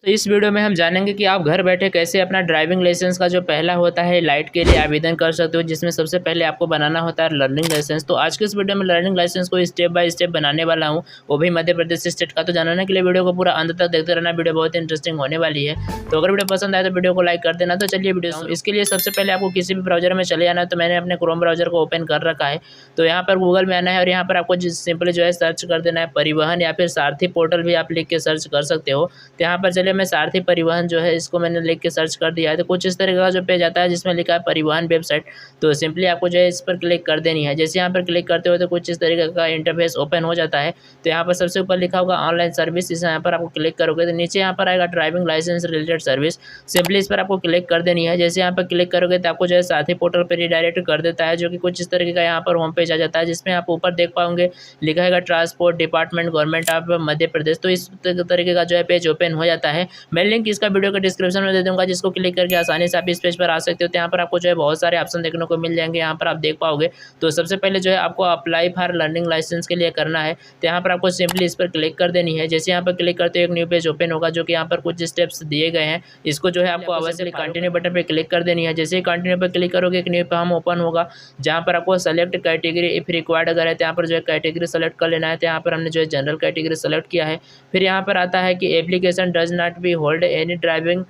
तो इस वीडियो में हम जानेंगे कि आप घर बैठे कैसे अपना ड्राइविंग लाइसेंस का जो पहला होता है लाइट के लिए आवेदन कर सकते हो, जिसमें सबसे पहले आपको बनाना होता है लर्निंग लाइसेंस। तो आज के इस वीडियो में लर्निंग लाइसेंस को स्टेप बाय स्टेप बनाने वाला हूं, वो भी मध्य प्रदेश स्टेट का। तो जानने के लिए वीडियो को पूरा अंत तक देखते रहना, वीडियो बहुत इंटरेस्टिंग होने वाली है। तो अगर वीडियो पसंद आए तो वीडियो को लाइक कर देना। तो चलिए वीडियो, इसके लिए सबसे पहले आपको किसी भी ब्राउजर में चले जाना है। तो मैंने अपने क्रोम ब्राउजर को ओपन कर रखा है। तो यहाँ पर गूगल में आना है और यहाँ पर आपको सिंपली जो है सर्च कर देना है परिवहन, या फिर सारथी पोर्टल भी आप लिख के सर्च कर सकते हो। तो यहाँ पर चलिए मैं सारथी परिवहन जो है इसको मैंने लिख के सर्च कर दिया है। तो कुछ इस तरह का जो पेज आता है जिसमें लिखा है परिवहन वेबसाइट। तो सिंपली आपको जो है इस पर क्लिक कर देनी है। जैसे यहाँ पर क्लिक करते हो तो कुछ इस तरीके का इंटरफेस ओपन हो जाता है। तो यहाँ पर सबसे ऊपर लिखा होगा ऑनलाइन सर्विस, इस यहाँ पर आपको क्लिक करोगे तो नीचे यहाँ पर आएगा driving licence related service. Simply इस पर आपको क्लिक कर देनी है। जैसे यहाँ पर क्लिक करोगे तो आपको जो है साथी पोर्टल पर रिडायरेक्ट कर देता है, जो कि कुछ इस तरीके का यहाँ पर होम पेज आ जाता है, जिसमें आप ऊपर देख पाओगे लिखा है transport department government of Madhya Pradesh. तो इस तरीके का जो है पेज ओपन हो जाता है। मैं लिंक इसका वीडियो के डिस्क्रिप्शन में दे दूंगा, जिसको क्लिक करके आसानी से आप इस पेज पर आ सकते हो। तो यहाँ पर आपको जो है बहुत सारे ऑप्शन देखने को मिल जाएंगे, यहाँ पर आप देख पाओगे। तो सबसे पहले जो है आपको अप्लाई फॉर लर्निंग लाइसेंस के लिए करना है। तो यहाँ पर आपको सिंपली इस पर क्लिक कर देनी है। जैसे यहाँ पर क्लिक करते हो एक न्यू पेज ओपन होगा, जो कि यहाँ पर कुछ स्टेप्स दिए गए हैं। इसको जो है आपको अवश्य कंटिन्यू बटन पर क्लिक कर देनी है। जैसे ही कंटिन्यू पर क्लिक करोगे एक न्यू फॉर्म ओपन होगा, जहाँ पर आपको सेलेक्ट कैटेगरी इफ रिक्वायर्ड अगर है तो यहाँ पर जो है कैटेगरी सेलेक्ट कर लेना है। तो यहाँ पर हमने जो है जनरल कैटेगरी सेलेक्ट किया है। फिर यहाँ पर आता है कि application does not be hold any driving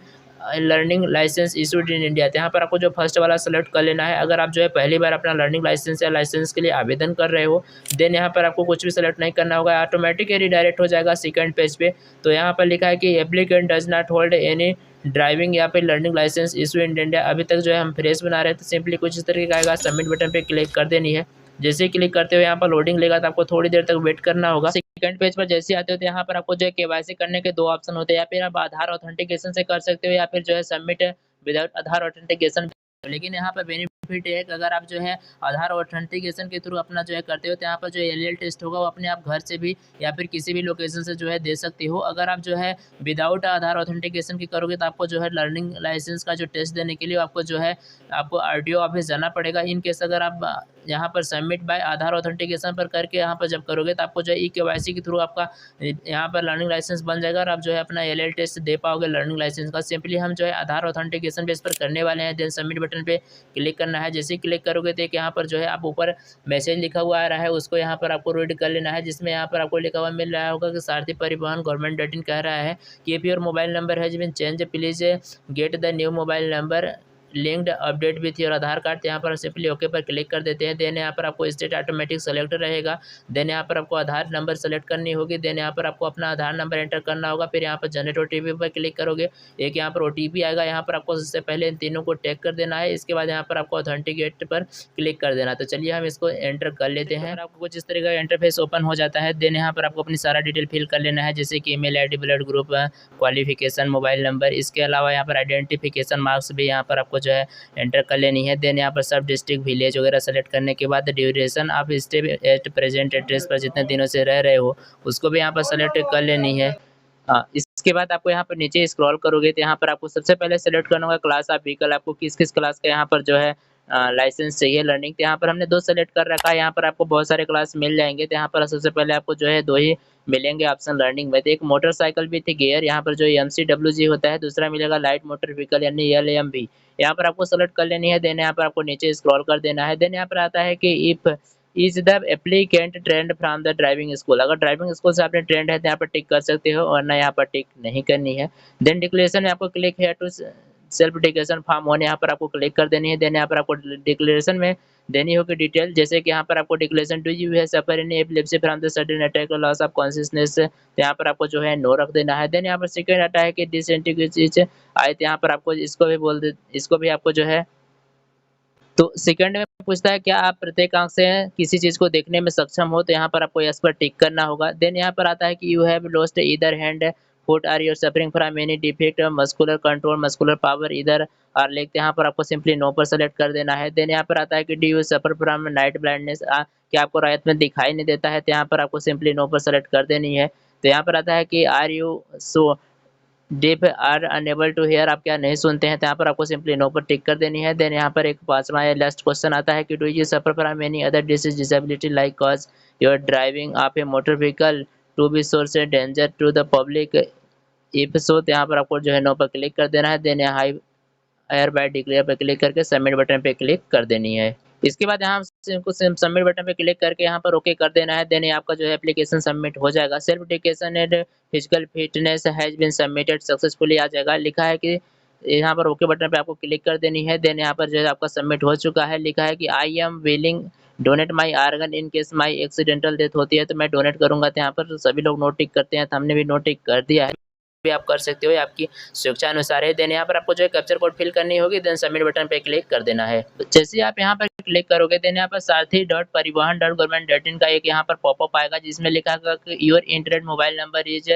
learning licence issued in India. तो यहाँ पर आपको जो फर्स्ट वाला सेलेक्ट कर लेना है। अगर आप जो है पहली बार अपना लर्निंग लाइसेंस या लाइसेंस के लिए आवेदन कर रहे हो, देन यहाँ पर आपको कुछ भी सेलेक्ट नहीं करना होगा, ऑटोमेटिक रिडायरेक्ट हो जाएगा सेकंड पेज पे। तो यहाँ पर लिखा है कि applicant does not hold any driving या फिर learning licence issue in India. अभी तक जो है हम फ्रेश बना रहे हैं, तो सिंपली कुछ इस तरीके का आएगा, सबमिट बटन पे क्लिक कर देनी है। जैसे ही क्लिक करते हो यहाँ पर लोडिंग लेगा, तो आपको थोड़ी देर तक वेट करना होगा। सेकंड पेज पर जैसे आते हो तो यहाँ पर आपको जो है केवाईसी करने के दो ऑप्शन होते हैं, या फिर आप आधार ऑथेंटिकेशन से कर सकते हो, या फिर जो है सबमिट विदाउट आधार ऑथेंटिकेशन। लेकिन यहाँ पर बेनिफिट है कि अगर आप जो है आधार ऑथेंटिकेशन के थ्रू अपना जो है करते हो, तो यहाँ पर जो एलएल टेस्ट होगा वो अपने आप घर से भी या फिर किसी भी लोकेशन से जो है दे सकते हो। अगर आप जो है विदाउट आधार ऑथेंटिकेशन की करोगे तो आपको जो है लर्निंग लाइसेंस का जो टेस्ट देने के लिए आपको जो है आपको आरटीओ ऑफिस जाना पड़ेगा। इन केस अगर आप यहाँ पर सबमिट बाय आधार ऑथेंटिकेशन पर करके यहाँ पर जब करोगे तो आपको जो है ई केवाईसी के थ्रू आपका यहाँ पर लर्निंग लाइसेंस बन जाएगा, और आप जो है अपना एलएल टेस्ट दे पाओगे लर्निंग लाइसेंस का। सिंपली हम जो है आधार ऑथेंटिकेशन बेस पर करने वाले हैं। देन सबमिट बटन पे क्लिक करना है। जैसे ही क्लिक करोगे तो एक यहाँ पर जो है आप ऊपर मैसेज लिखा हुआ आ रहा है, उसको यहाँ पर आपको रीड कर लेना है, जिसमें यहाँ पर आपको लिखा हुआ मिल रहा होगा कि सारथी परिवहन गवर्नमेंट 13 कह रहा है कि if your mobile number has been change please get the new mobile number linked update with your Aadhaar card. यहाँ पर सिंपली ओके पर क्लिक कर देते हैं। देन यहाँ पर आपको स्टेट ऑटोमेटिक सेलेक्ट रहेगा। देन यहाँ पर आपको आधार नंबर सेलेक्ट करनी होगी। देन यहाँ पर आपको अपना आधार नंबर एंटर करना होगा। फिर यहाँ पर जनरेट ओटीपी पर क्लिक करोगे, एक यहाँ पर ओटीपी आएगा। यहाँ पर आपको सबसे पहले इन तीनों को टैग कर देना है। इसके बाद यहाँ पर आपको ऑथेंटिकेट पर क्लिक कर देना। तो चलिए हम इसको एंटर कर लेते हैं। आपको कुछ इस तरह का इंटरफेस ओपन हो जाता है। देन यहाँ पर आपको अपनी सारा डिटेल फिल कर लेना है, जैसे कि email ID, blood group, qualification, mobile number. इसके अलावा यहाँ पर आइडेंटिफिकेशन मार्क्स भी यहाँ पर आपको जो है एंटर कर लेनी है। देन यहाँ पर सब डिस्ट्रिक्ट, विलेज वगैरह सेलेक्ट करने के बाद ड्यूरेशन आप स्टे एट प्रेजेंट एड्रेस पर जितने दिनों से रह रहे हो उसको भी यहाँ पर सेलेक्ट कर लेनी है। हाँ, इसके बाद आपको यहाँ पर नीचे स्क्रॉल करोगे तो यहाँ पर आपको सबसे पहले सेलेक्ट करना होगा क्लास ऑफ व्हीकल। आपको किस किस क्लास का यहाँ पर जो है लाइसेंस चाहिए लर्निंग। तो यहाँ पर हमने दो सेलेक्ट कर रखा है। यहाँ पर आपको बहुत सारे क्लास मिल जाएंगे। तो यहाँ पर सबसे पहले आपको जो है दो ही मिलेंगे ऑप्शन लर्निंग में। तो एक मोटरसाइकिल विथ गियर, यहाँ पर जो MCWG होता है, दूसरा मिलेगा लाइट मोटर व्हीकल यानी LMV। यहाँ पर आपको सेलेक्ट कर लेनी है। देन यहाँ पर आपको नीचे स्क्रॉल कर देना है। देन यहाँ पर आता है कि if is the applicant trend from the driving school. अगर ड्राइविंग स्कूल से आपने ट्रेंड है तो यहाँ पर टिक कर सकते हो, वरना यहाँ पर टिक नहीं करनी है। देन डिक्लेरेशन में आपको क्लिक है टू सेल्फ डिक्लेरेशन फॉर्म 1, यहाँ पर आपको क्लिक कर देनी है। देन यहाँ पर आपको डिक्लेरेशन में देनी होगी डिटेल, जैसे कि यहाँ पर आपको declaration do you have suffer any epilepsy from the sudden attack और लॉस ऑफ कॉन्शियसनेस, तो यहाँ पर आपको जो है नो रख देना है। देन यहाँ पर सेकंड आता है कि डिसइंटीग्रेटेड आए, तो यहाँ पर आपको इसको भी बोल दे, इसको भी आपको जो है तो सेकंड में पूछता है क्या आप प्रत्येक आंख से किसी चीज को देखने में सक्षम हो, तो यहाँ पर आपको यस पर टिक करना होगा। देन यहाँ पर आता है कि you have lost either hand foot or you're suffering from any defect muscular control muscular power either or leg, यहाँ पर आपको सिंपली नो पर सेलेक्ट कर देना है। देन यहाँ पर आता है कि do you suffer from night blindness, क्या आपको रात में दिखाई नहीं देता है, तो यहाँ पर आपको सिंपली नो पर सेलेक्ट कर देनी है। तो यहाँ पर आता है कि are you so deaf or unable to hear, आप क्या नहीं सुनते हैं, तो यहाँ पर आपको सिंपली नो पर टिक कर देनी है। देन यहाँ पर एक पांचवा या लास्ट क्वेश्चन आता है कि do you suffer from any other disease disability like cause your driving of a motor vehicle to be source a danger to the public if so तो यहाँ पर आपको जो है नो पर क्लिक कर देना है। Then I hereby declare पे क्लिक करके सबमिट बटन पे क्लिक कर देनी है। इसके बाद यहाँ सबमिट बटन पे क्लिक करके यहाँ पर ओके कर देना है। देन आपका जो है एप्लीकेशन सबमिट हो जाएगा। Certification and physical fitness has been submitted successfully आ जाएगा। लिखा है कि यहाँ पर ओके बटन पे आपको क्लिक कर देनी है। देन यहाँ पर जो है आपका सबमिट हो चुका है। लिखा है कि I am willing donate my organ in case my accidental death होती है तो मैं डोनेट करूंगा। तो यहाँ पर सभी लोग नोट टिक करते हैं, तो हमने भी नोट टिक कर दिया है। भी आप कर सकते हो, ये आपकी स्वेच्छा अनुसार है। देन यहाँ पर आपको जो है कैप्चर कोड फिल करनी होगी। देन सबमिट बटन पे क्लिक कर देना है। तो जैसे आप यहाँ पर क्लिक करोगे देन यहाँ पर saarthi.parivahan.government.in का एक यहाँ पर पॉपअप आएगा जिसमें लिखा होगा कि your internet mobile number is,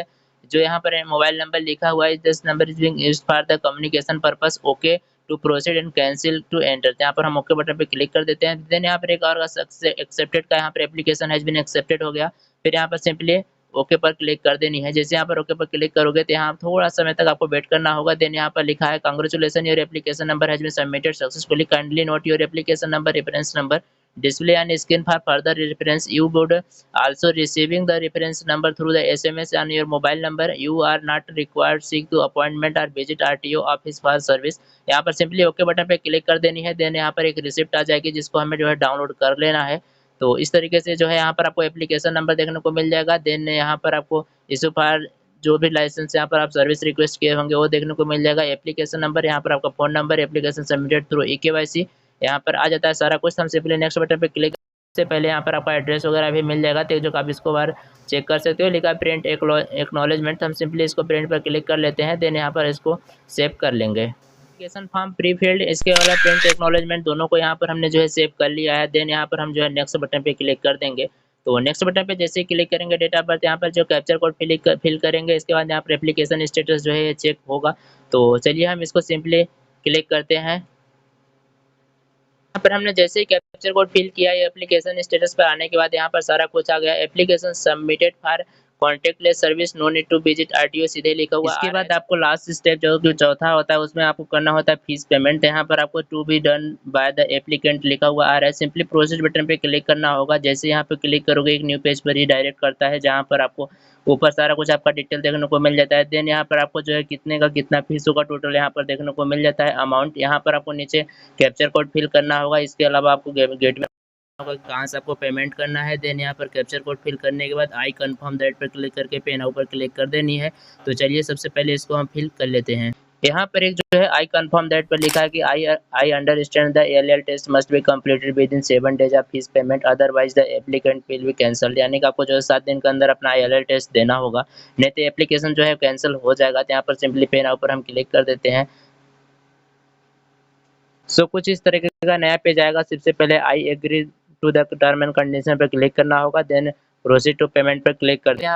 जो यहाँ पर मोबाइल नंबर लिखा हुआ है this number is being used for the communication purpose okay to proceed and cancel to enter. यहाँ पर हम ओके बटन पे क्लिक कर देते हैं। देन यहाँ पर एक और एक्सेप्टेड का यहाँ पर एप्लीकेशन हैज बीन एक्सेप्टेड हो गया। फिर यहाँ पर सिंपली ओके पर क्लिक कर देनी है। जैसे यहाँ पर ओके पर क्लिक करोगे तो यहाँ थोड़ा समय तक आपको वेट करना होगा। देन यहाँ पर लिखा है congratulation your application number has been submitted successfully, kindly note your application number reference number display on screen for further reference. You would also receiving the reference number through the SMS on your mobile number. You are not required seek to appointment or visit RTO office for service. यहाँ पर simply okay button पे click कर देनी है। Then यहाँ पर एक receipt आ जाएगी जिसको हमें जो है डाउनलोड कर लेना है। तो इस तरीके से जो है यहाँ पर आपको एप्लीकेशन नंबर देखने को मिल जाएगा। देन यहाँ पर आपको इशू फॉर जो भी लाइसेंस यहाँ पर आप सर्विस रिक्वेस्ट किए होंगे वो देखने को मिल जाएगा। एप्लीकेशन नंबर, यहाँ पर आपका phone number, application submitted through eKYC यहाँ पर आ जाता है सारा कुछ। हम सिंपली नेक्स्ट बटन पे क्लिक से पहले यहाँ पर आपका एड्रेस वगैरह भी मिल जाएगा, तो जो आप इसको बार चेक कर सकते हो। लिखा है प्रिंट एक्नॉलेजमेंट, हम सिंपली इसको प्रिंट पर क्लिक कर लेते हैं। देन यहाँ पर इसको सेव कर लेंगे। एप्लीकेशन फॉर्म प्री फिल्ड, इसके वाला प्रिंट एक्नॉलेजमेंट दोनों को यहाँ पर हमने जो है सेव कर लिया है। देन यहाँ पर हम जो है नेक्स्ट बटन पे क्लिक कर देंगे। तो नेक्स्ट बटन पे जैसे ही क्लिक करेंगे डेट ऑफ बर्थ यहाँ पर जो कैप्चर कोड फिल करेंगे। इसके बाद यहाँ पर एप्लीकेशन स्टेटस जो है ये चेक होगा। तो चलिए हम इसको सिंपली क्लिक करते हैं। यहाँ पर हमने जैसे ही कैप्चर कोड फिल किया, ये एप्लीकेशन स्टेटस पर आने के बाद यहाँ पर सारा कुछ आ गया। Application submitted for contactless service, no need to visit RTO सीधे लिखा हुआ। इसके बाद आपको लास्ट स्टेप जो चौथा होता है उसमें आपको करना होता है फीस पेमेंट। यहाँ पर आपको to be done by the applicant लिखा हुआ आ रहा है। सिंपली प्रोसीड बटन पे क्लिक करना होगा। जैसे यहाँ पे क्लिक करोगे एक न्यू पेज पर ही डायरेक्ट करता है जहाँ पर आपको ऊपर सारा कुछ आपका डिटेल देखने को मिल जाता है। देन यहाँ पर आपको जो है कितने का कितना फीस होगा टोटल यहाँ पर देखने को मिल जाता है। अमाउंट यहाँ पर आपको नीचे कैप्चर कोड फिल करना होगा। इसके अलावा आपको गेट में कहाँ से आपको पेमेंट करना है। देन यहाँ पर कैप्चर कोड फिल करने के बाद आई कन्फर्म दैट पर क्लिक करके पे नाउ पर क्लिक कर देनी है। तो चलिए सबसे पहले इसको हम फिल कर लेते हैं। यहाँ पर एक जो है आई कन्फर्म दैट पर लिखा है कि I understand the LL test must be completed within 7 days of fees payment, otherwise the applicant will be cancelled. यानी कि आपको जो है 7 दिन के अंदर अपना एलएल टेस्ट देना होगा, नहीं तो एप्लीकेशन जो है कैंसिल हो जाएगा। तो यहाँ पर सिंपली पे नाउ पर हम क्लिक कर देते हैं। सो कुछ इस तरीके का नया पेज आएगा। सबसे पहले I agree to the term and condition पर क्लिक करना होगा। देन प्रोसीड टू पेमेंट पर क्लिक कर दें।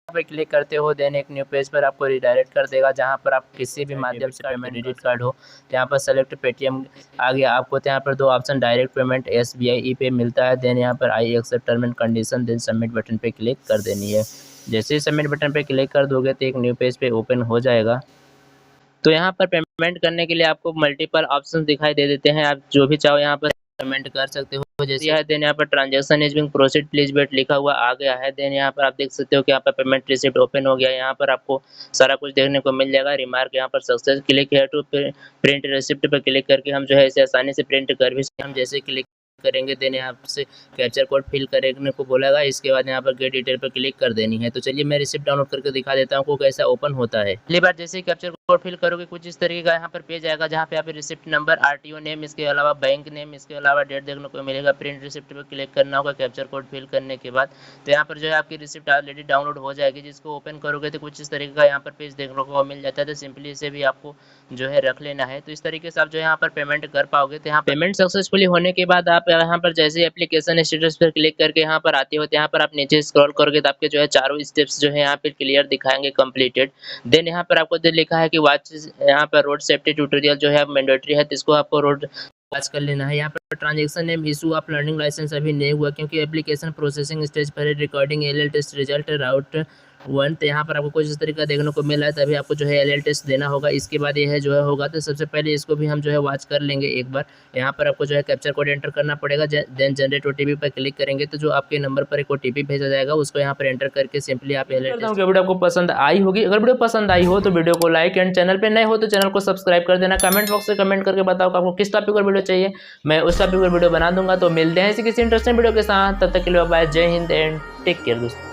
पे क्लिक करते हो देन एक न्यू पेज पर आपको रिडायरेक्ट कर देगा जहां पर आप किसी भी माध्यम से पेमेंट, क्रेडिट कार्ड हो तो यहाँ पर सेलेक्ट पेटीएम आ गया। आपको तो यहाँ पर दो option direct payment SBI e pay मिलता है। देन यहाँ पर I accept term and condition, then submit button पे क्लिक कर देनी है। जैसे ही सबमिट बटन पे क्लिक कर दोगे तो एक न्यू पेज पे ओपन हो जाएगा। तो यहाँ पर पेमेंट करने के लिए आपको मल्टीपल ऑप्शन दिखाई दे देते हैं, आप जो भी चाहो यहाँ पर पेमेंट कर सकते हो। जैसे है देन यहाँ पर transaction is being proceed please wait लिखा हुआ आ गया है। देन यहाँ पर आप देख सकते हो कि यहाँ पर पेमेंट रिसिप्ट ओपन हो गया। यहाँ पर आपको सारा कुछ देखने को मिल जाएगा। रिमार्क यहाँ पर सक्सेस, क्लिक है टू प्रिंट रिसिप्ट पर क्लिक करके हम जो है इसे आसानी से प्रिंट कर भी सकते हैं। हम जैसे क्लिक करेंगे देन यहाँ से कैप्चर कोड फिल करने को बोलेगा। इसके बाद यहाँ पर गेट डिटेल पर क्लिक कर देनी है। तो चलिए मैं रिसिप्ट डाउनलोड करके दिखा देता हूँ को कैसा ओपन होता है। पहली बार जैसे ही कैप्चर कोड फिल करोगे कुछ इस तरीके का यहाँ पर पेज आएगा जहाँ पे आप रिसिप्ट नंबर, आरटीओ नेम, इसके अलावा बैंक नेम, इसके अलावा डेट देखने को मिलेगा। प्रिंट रिसिप्ट पर क्लिक करना होगा कैप्चर कोड फिल करने के बाद। तो यहाँ पर जो है आपकी रिसिप्ट ऑलरेडी डाउनलोड हो जाएगी, जिसको ओपन करोगे तो कुछ इस तरीके का यहाँ पर पेज देखने को मिल जाता है। तो सिंपली इसे भी आपको जो है रख लेना है। तो इस तरीके से आप जो यहाँ पर पेमेंट कर पाओगे। तो यहाँ पेमेंट सक्सेसफुली होने के बाद आप यहाँ पर जैसे एप्लीकेशन स्टेटस पर क्लिक करके यहाँ पर आते हो तो यहाँ पर आप नीचे स्क्रॉल करोगे तो आपके जो है चारों स्टेप्स जो है यहाँ पर क्लियर दिखाएंगे कंप्लीटेड। देन यहाँ पर आपको जो लिखा है कि वॉच यहाँ पर रोड सेफ्टी ट्यूटोरियल जो है मैंडेटरी है, तो इसको आपको रोड वॉच कर लेना है। यहाँ पर transaction name issue of learning licence अभी नहीं हुआ क्योंकि एप्लीकेशन प्रोसेसिंग स्टेज पर recording LL test result round 1। तो यहाँ पर आपको कुछ इस तरीका देखने को मिला है, तभी आपको जो है एलएल टेस्ट देना होगा। इसके बाद ये है जो है होगा, तो सबसे पहले इसको भी हम जो है वॉच कर लेंगे एक बार। यहाँ पर आपको जो है कैप्चर कोड एंटर करना पड़ेगा, देन जनरेट ओटीपी पर क्लिक करेंगे तो जो आपके नंबर पर एक ओटीपी भेजा जाएगा, उसको यहाँ पर एंटर करके सिंपली आप एलएल टेस्ट। वीडियो आपको पसंद आई होगी, अगर वीडियो पसंद आई हो तो वीडियो को लाइक, एंड चैनल पर नए हो तो चैनल को सब्सक्राइब कर देना। कमेंट बॉक्स में कमेंट करके बताओ कि आपको किस टॉपिक पर वीडियो चाहिए, मैं उस टॉपिक पर वीडियो बना दूंगा। तो मिलते हैं किसी इंटरेस्टिंग वीडियो के साथ, तब तक के लिए बाय, जय हिंद एंड टेक केयर दोस्तों।